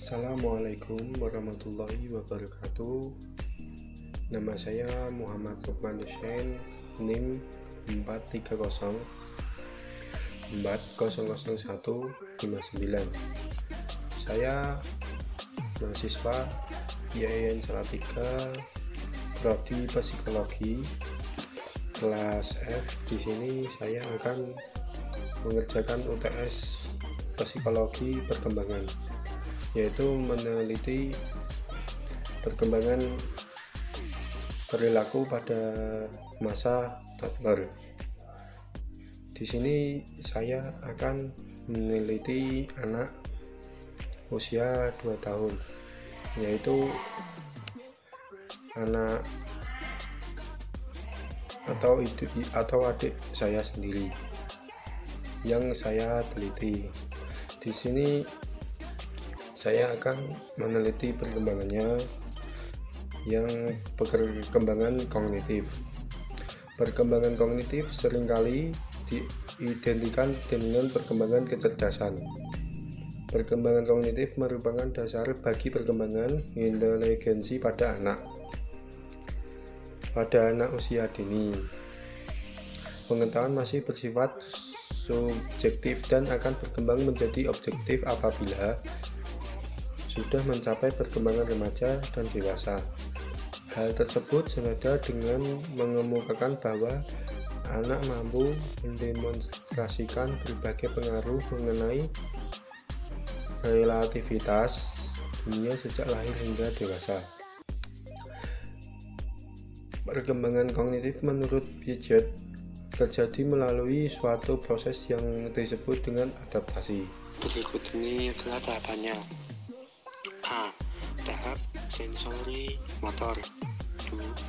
Assalamualaikum warahmatullahi wabarakatuh. Nama saya Muhammad Lukman Hussein, NIM 430 4000159. Saya mahasiswa IAIN Salatiga, prodi psikologi, kelas F. Di sini saya akan mengerjakan UTS psikologi perkembangan, yaitu meneliti perkembangan perilaku pada masa toddler. Di sini saya akan meneliti anak usia 2 tahun, yaitu anak atau adik saya sendiri yang saya teliti. Di sini saya akan meneliti perkembangannya, yang perkembangan kognitif. Perkembangan kognitif seringkali diidentikan dengan perkembangan kecerdasan. Perkembangan kognitif merupakan dasar bagi perkembangan inteligensi pada anak usia dini. Pengetahuan masih bersifat subjektif dan akan berkembang menjadi objektif apabila sudah mencapai perkembangan remaja dan dewasa. Hal tersebut senada dengan mengemukakan bahwa anak mampu mendemonstrasikan berbagai pengaruh mengenai relativitas dunia sejak lahir hingga dewasa. Perkembangan kognitif menurut Piaget terjadi melalui suatu proses yang disebut dengan adaptasi. Berikut ini adalah tahapannya. A. Tahap sensori motor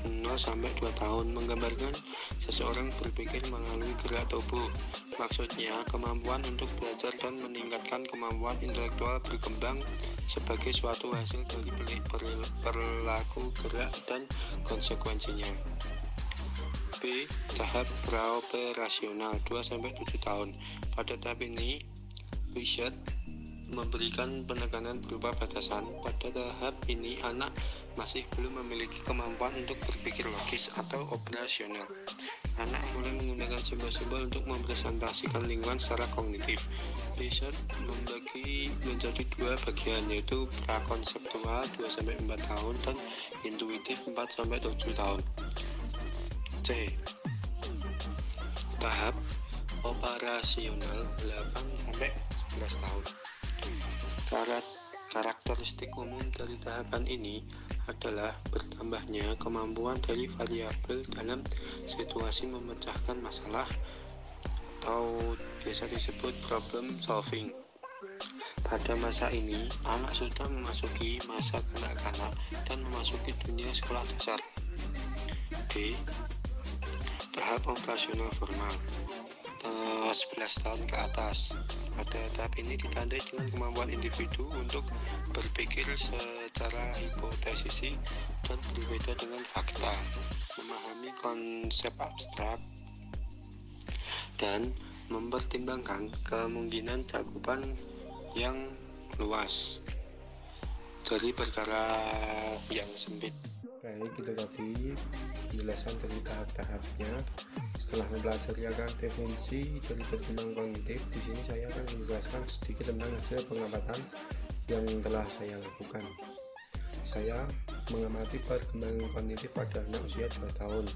0-2 tahun menggambarkan seseorang berpikir melalui gerak tubuh. Maksudnya, kemampuan untuk belajar dan meningkatkan kemampuan intelektual berkembang sebagai suatu hasil dari perilaku gerak dan konsekuensinya. B. Tahap praoperasional 2-7 tahun. Pada tahap ini, Piaget memberikan penekanan berupa batasan. Pada tahap ini, anak masih belum memiliki kemampuan untuk berpikir logis atau operasional. Anak mulai menggunakan simbol-simbol untuk mempresentasikan lingkungan secara kognitif. Piaget membagi menjadi 2 bagian, yaitu prakonseptual 2-4 tahun dan intuitif 4-7 tahun. C. Tahap operasional 8-11 tahun. Karakteristik umum dari tahapan ini adalah bertambahnya kemampuan dari variabel dalam situasi memecahkan masalah atau biasa disebut problem solving. Pada masa ini, anak sudah memasuki masa kanak-kanak dan memasuki dunia sekolah dasar. D. Tahap operasional formal 11 tahun ke atas. Pada tahap ini ditandai dengan kemampuan individu untuk berpikir secara hipotesis dan berbeda dengan fakta, memahami konsep abstrak, dan mempertimbangkan kemungkinan cakupan yang luas dari perkara yang sempit. Baik, itu tadi penjelasan dari tahap-tahapnya. Setelah mempelajari akan definisi dari perkembangan kognitif, di sini saya akan menjelaskan sedikit tentang hasil pengamatan yang telah saya lakukan. Saya mengamati perkembangan kognitif pada anak usia 2 tahun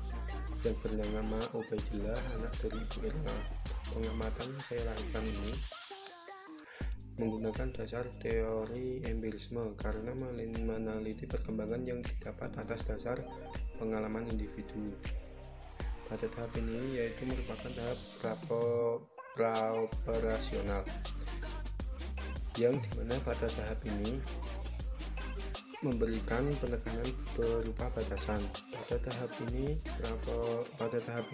yang bernama Ubaidillah, anak dari Ibu Irna. Pengamatan saya lakukan ini menggunakan dasar teori empirisme karena meneliti perkembangan yang didapat atas dasar pengalaman individu. Pada tahap ini, yaitu merupakan tahap praoperasional, yang dimana pada tahap ini memberikan penekanan berupa batasan. Pada tahap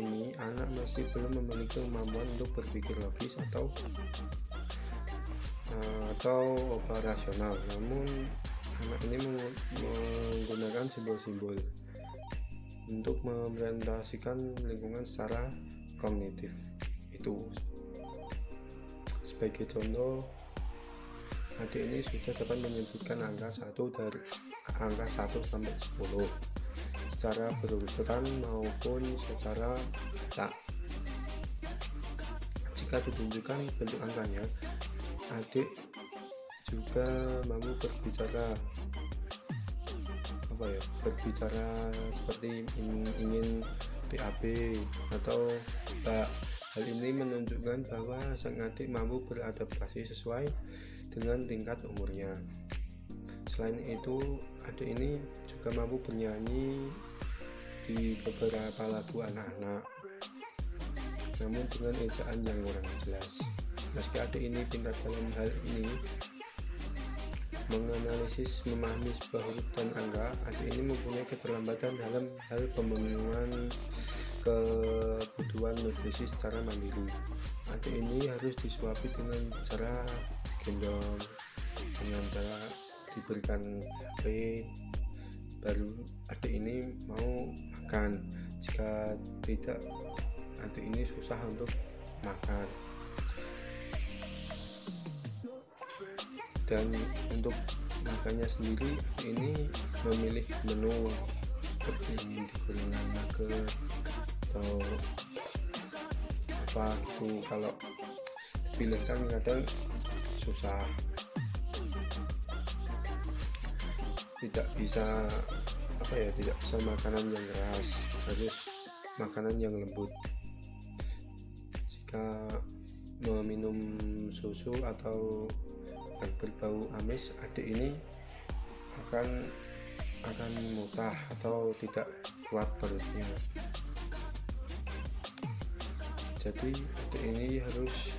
ini anak masih belum memiliki kemampuan untuk berpikir logis atau operasional, namun anak ini menggunakan simbol-simbol untuk merepresentasikan lingkungan secara kognitif. Itu sebagai contoh, adik ini sudah dapat menyebutkan angka 1 sampai 10 secara berurutan maupun secara tak. Jika ditunjukkan bentuk angkanya, adik juga mampu berbicara seperti ingin BAB atau Mbak. Hal ini menunjukkan bahwa sang adik mampu beradaptasi sesuai dengan tingkat umurnya. Selain itu, adik ini juga mampu bernyanyi di beberapa lagu anak-anak, namun dengan ejaan yang kurang jelas. Meski adik ini pintar dalam hal ini, menganalisis, memahami sebuah huruf dan angka, adik ini mempunyai keterlambatan dalam hal pemenuhan kebutuhan nutrisi secara mandiri. Adik ini harus disuapi dengan cara gendong, dengan cara diberikan HP, baru adik ini mau makan. Jika tidak, adik ini susah untuk makan. Dan untuk makannya sendiri, adik ini memilih menu seperti ingin digoreng nugget atau apa gitu. Kalau dipilihkan kadang susah, tidak bisa makanan yang keras, harus makanan yang lembut. Jika meminum susu atau yang berbau amis, adik ini akan muntah atau tidak kuat perutnya. Jadi adik ini harus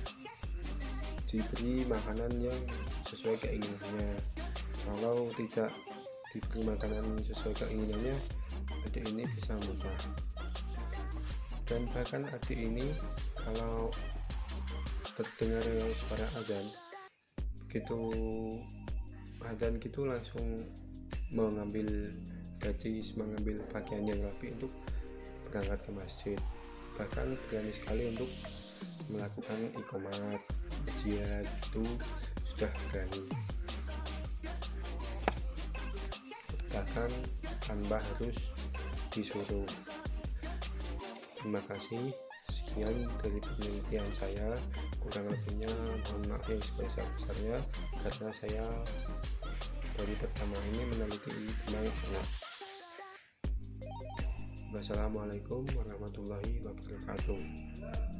diberi makanan yang sesuai keinginannya. Kalau tidak diberi makanan sesuai keinginannya, adik ini bisa muntah. Dan bahkan adik ini kalau terdengar suara azan, begitu azan gitu langsung mengambil pakaian yang rapi untuk berangkat ke masjid. Bahkan berani sekali untuk melakukan iqomat, jihad itu sudah berani, bahkan tanpa harus disuruh. Terima kasih, sekian dari penelitian saya. Kurang lebihnya mohon maaf yang sebesar-besarnya, karena saya baru pertama ini meneliti tentang anak. Wassalamualaikum warahmatullahi wabarakatuh.